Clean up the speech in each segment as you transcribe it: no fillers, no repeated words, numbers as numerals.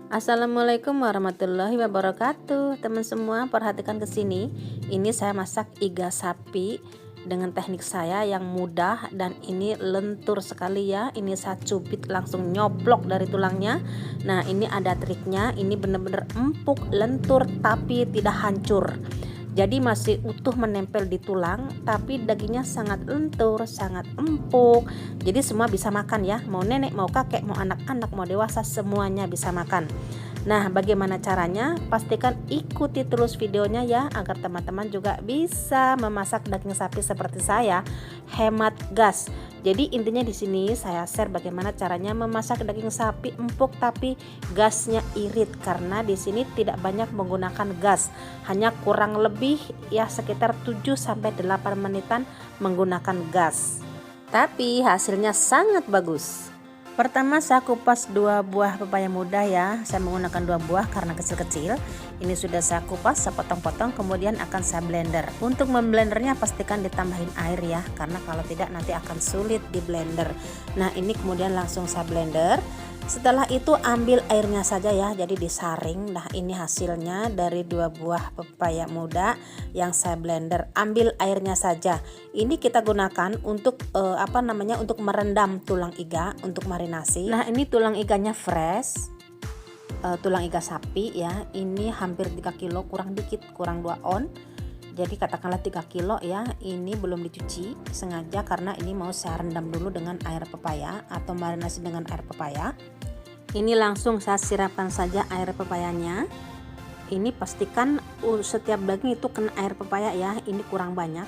Assalamualaikum warahmatullahi wabarakatuh. Teman semua, perhatikan ke sini. Ini saya masak iga sapi dengan teknik saya yang mudah dan ini lentur sekali ya. Ini saya cubit langsung nyoblok dari tulangnya. Nah, ini ada triknya. Ini benar-benar empuk, lentur tapi tidak hancur. Jadi masih utuh menempel di tulang, tapi dagingnya sangat lentur, sangat empuk. Jadi semua bisa makan ya, mau nenek, mau kakek, mau anak-anak, mau dewasa, semuanya bisa makan. Nah, bagaimana caranya? Pastikan ikuti terus videonya ya, agar teman-teman juga bisa memasak daging sapi seperti saya, hemat gas. Jadi intinya di sini saya share bagaimana caranya memasak daging sapi empuk tapi gasnya irit, karena di sini tidak banyak menggunakan gas, hanya kurang lebih ya sekitar 7-8 menitan menggunakan gas. Tapi hasilnya sangat bagus. Pertama saya kupas 2 buah pepaya muda ya. Saya menggunakan 2 buah karena kecil-kecil. Ini sudah saya kupas, saya potong-potong, kemudian akan saya blender. Untuk memblendernya pastikan ditambahin air ya, karena kalau tidak nanti akan sulit di blender. Nah, ini kemudian langsung saya blender. Setelah itu ambil airnya saja ya, jadi disaring. Nah, ini hasilnya dari 2 buah pepaya muda yang saya blender. Ambil airnya saja. Ini kita gunakan untuk untuk merendam tulang iga untuk marinasi. Nah, ini tulang iganya fresh. Tulang iga sapi ya. Ini hampir 3 kilo, kurang dikit, kurang 2 on. Jadi katakanlah 3 kilo ya. Ini belum dicuci sengaja karena ini mau saya rendam dulu dengan air pepaya atau marinasi dengan air pepaya. Ini langsung saya siramkan saja air pepayanya. Ini pastikan setiap daging itu kena air pepaya ya. Ini kurang banyak,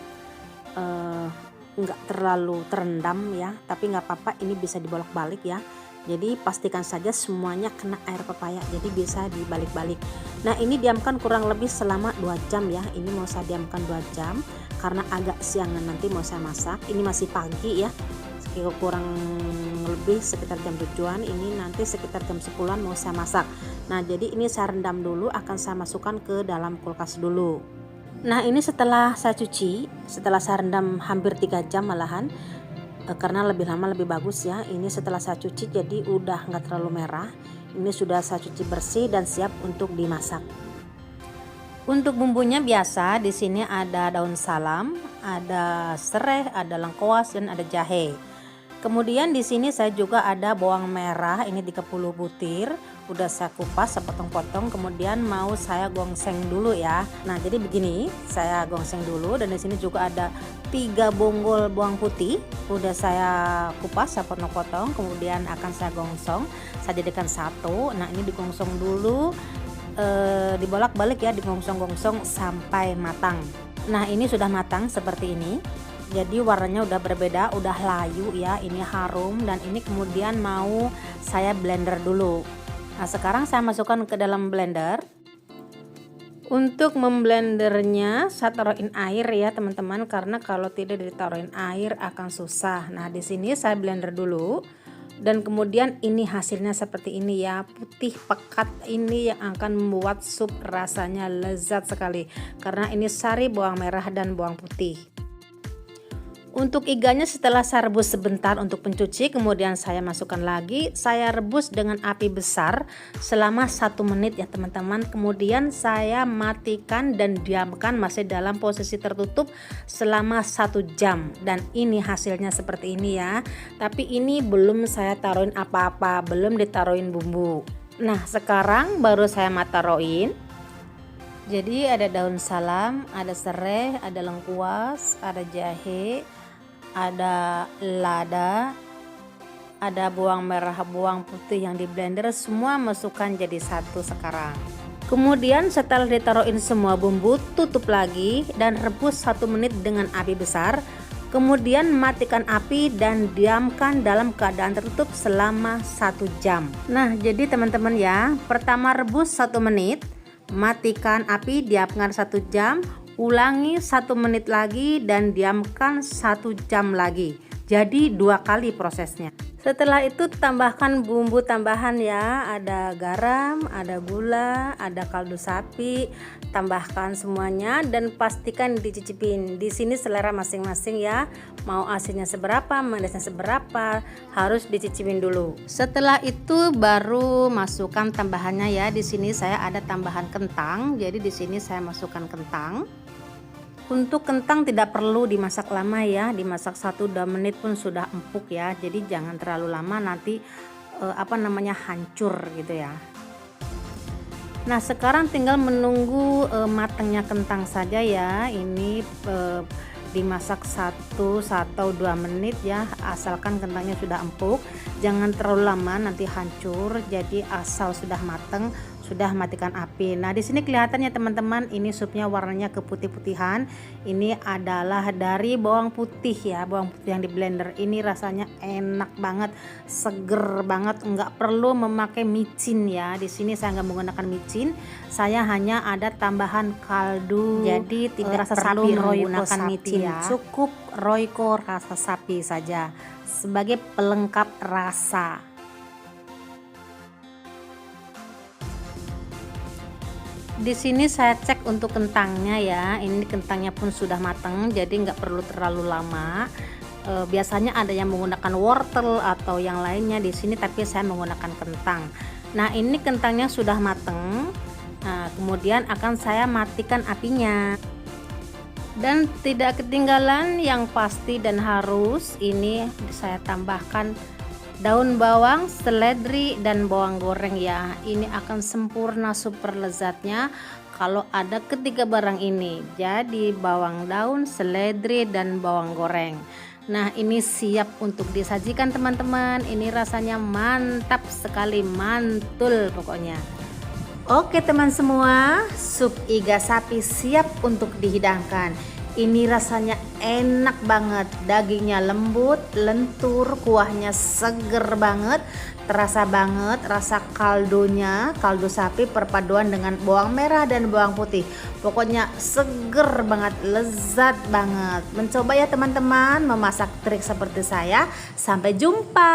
nggak terlalu terendam ya, tapi nggak apa-apa, ini bisa dibolak-balik ya. Jadi pastikan saja semuanya kena air pepaya, jadi bisa dibalik-balik. Nah, ini diamkan kurang lebih selama 2 jam ya. Ini mau saya diamkan 2 jam karena agak siangan nanti mau saya masak. Ini masih pagi ya, kurang lebih sekitar jam 7-an. Ini nanti sekitar jam 10-an mau saya masak. Nah, jadi ini saya rendam dulu, akan saya masukkan ke dalam kulkas dulu. Nah, ini setelah saya cuci, setelah saya rendam hampir 3 jam malahan, karena lebih lama lebih bagus ya. Ini setelah saya cuci jadi udah nggak terlalu merah. Ini sudah saya cuci bersih dan siap untuk dimasak. Untuk bumbunya biasa di sini ada daun salam, ada serai, ada lengkuas dan ada jahe. Kemudian di sini saya juga ada bawang merah, ini 30 butir. Udah saya kupas, saya potong-potong, kemudian mau saya gongseng dulu ya. Nah, jadi begini, saya gongseng dulu. Dan di sini juga ada 3 bonggol bawang putih. Udah saya kupas, saya potong-potong, kemudian akan saya gongsong. Saya jadikan satu. Nah, ini digongsong dulu, dibolak-balik ya, digongsong-gongsong sampai matang. Nah, ini sudah matang seperti ini. Jadi warnanya udah berbeda, udah layu ya, ini harum. Dan ini kemudian mau saya blender dulu. Nah, sekarang saya masukkan ke dalam blender. Untuk memblendernya saya taruhin air ya teman-teman, karena kalau tidak ditaruhin air akan susah. Nah, di sini saya blender dulu. Dan kemudian ini hasilnya seperti ini ya, putih pekat. Ini yang akan membuat sup rasanya lezat sekali, karena ini sari, bawang merah dan bawang putih. Untuk iganya setelah saya rebus sebentar untuk pencuci, kemudian saya masukkan lagi. Saya rebus dengan api besar selama 1 menit ya teman-teman. Kemudian saya matikan dan diamkan masih dalam posisi tertutup selama 1 jam. Dan ini hasilnya seperti ini ya. Tapi ini belum saya taruhin apa-apa, belum ditaruhin bumbu. Nah, sekarang baru saya taruhin. Jadi ada daun salam, ada serai, ada lengkuas, ada jahe, ada lada, ada bawang merah, bawang putih yang di blender, semua masukkan jadi satu sekarang. Kemudian setelah ditaruhin semua bumbu, tutup lagi dan rebus 1 menit dengan api besar. Kemudian matikan api dan diamkan dalam keadaan tertutup selama 1 jam. Nah, jadi teman-teman ya, pertama rebus 1 menit, matikan api, diamkan 1 jam, ulangi 1 menit lagi dan diamkan 1 jam lagi. Jadi 2 kali prosesnya. Setelah itu tambahkan bumbu tambahan ya, ada garam, ada gula, ada kaldu sapi, tambahkan semuanya dan pastikan dicicipin. Di sini selera masing-masing ya, mau asinnya seberapa, manisnya seberapa, harus dicicipin dulu. Setelah itu baru masukkan tambahannya ya. Di sini saya ada tambahan kentang, jadi di sini saya masukkan kentang. Untuk kentang tidak perlu dimasak lama ya, dimasak 1-2 menit pun sudah empuk ya. Jadi jangan terlalu lama, nanti hancur gitu ya. Nah sekarang tinggal menunggu matangnya kentang saja ya. Ini dimasak 1-2 menit ya, asalkan kentangnya sudah empuk. Jangan terlalu lama, nanti hancur. Jadi asal sudah matang, sudah matikan api. Nah di sini kelihatannya teman-teman, ini supnya warnanya keputih-putihan. Ini adalah dari bawang putih ya, bawang putih yang di blender. Ini rasanya enak banget, seger banget, nggak perlu memakai micin ya. Di sini saya nggak menggunakan micin, saya hanya ada tambahan kaldu. Jadi tidak perlu menggunakan micin ya. Cukup Royco rasa sapi saja sebagai pelengkap rasa. Di sini saya cek untuk kentangnya ya, ini kentangnya pun sudah matang, jadi nggak perlu terlalu lama. Biasanya ada yang menggunakan wortel atau yang lainnya di sini, tapi saya menggunakan kentang. Nah ini kentangnya sudah matang. Nah kemudian akan saya matikan apinya. Dan tidak ketinggalan yang pasti dan harus, ini saya tambahkan daun bawang, seledri, dan bawang goreng ya. Ini akan sempurna super lezatnya kalau ada ketiga barang ini. Jadi bawang daun, seledri, dan bawang goreng. Nah ini siap untuk disajikan teman-teman. Ini rasanya mantap sekali, mantul pokoknya. Oke teman semua, sup iga sapi siap untuk dihidangkan. Ini rasanya enak banget, dagingnya lembut, lentur, kuahnya seger banget, terasa banget rasa kaldunya, kaldu sapi perpaduan dengan bawang merah dan bawang putih. Pokoknya seger banget, lezat banget. Mencoba ya teman-teman memasak trik seperti saya. Sampai jumpa.